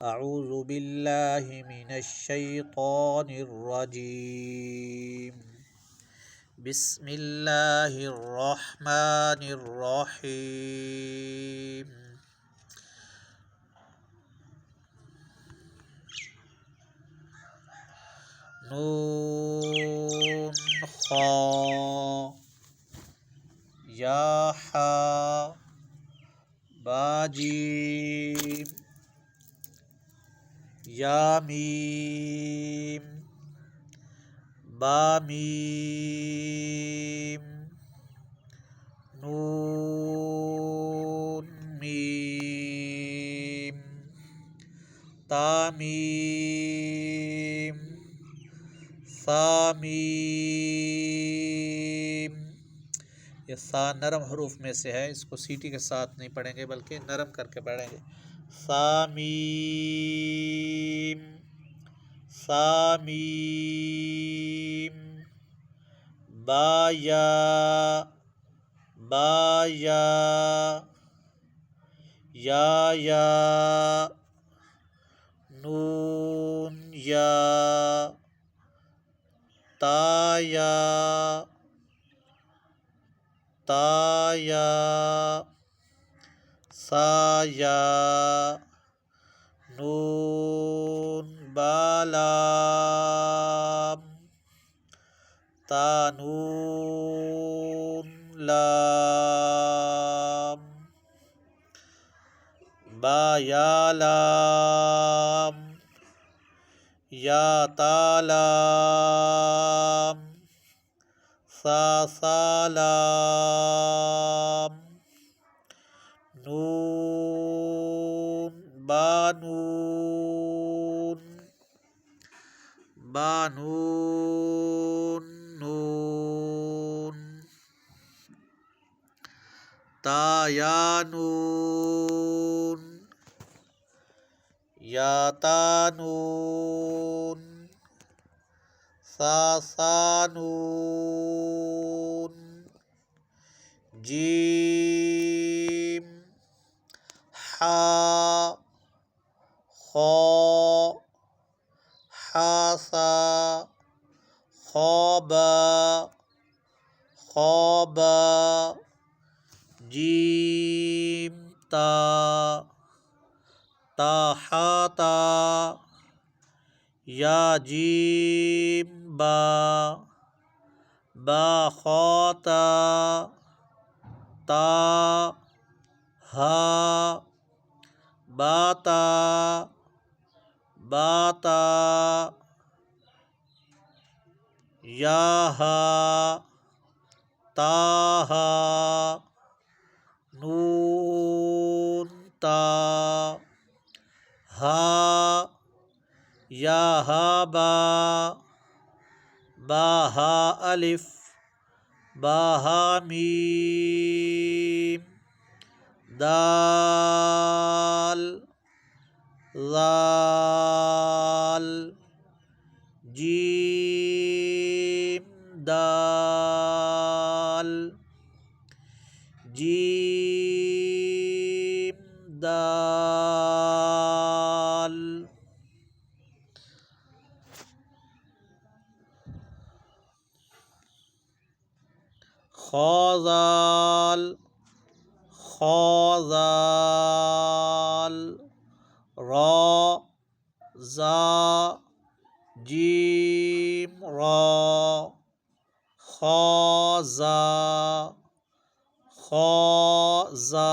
अऊज़ु बिल्लाहि मिनश शैतानिर रजीम। बिस्मिल्लाहिर रहमानिर रहीम। नून खा या हा बाजीम या मीम बामीम नून मीम तामीम सामीम। ये सा नरम हरूफ में से है, इसको सीटी के साथ नहीं पढ़ेंगे बल्कि नरम करके पढ़ेंगे। सामीम सामीम। बाया बाया या नून या ताया ताया साया नून बालाम तानून लाम बायालाम या तालाम सासालाम नून बानून बानून नून तायानून या तानून सासानून जीम हा खा हासा खौबा खौबा जीम ता ताहाता या जीम बा खाता ता हा बाता बाता या हा ताहा नून ता हा या हा बाहा अलिफ बाहा मीम दाल लाल जीम दाल जीम दाल खौजाल खौजाल रा जा जीम रा खौजा खौजा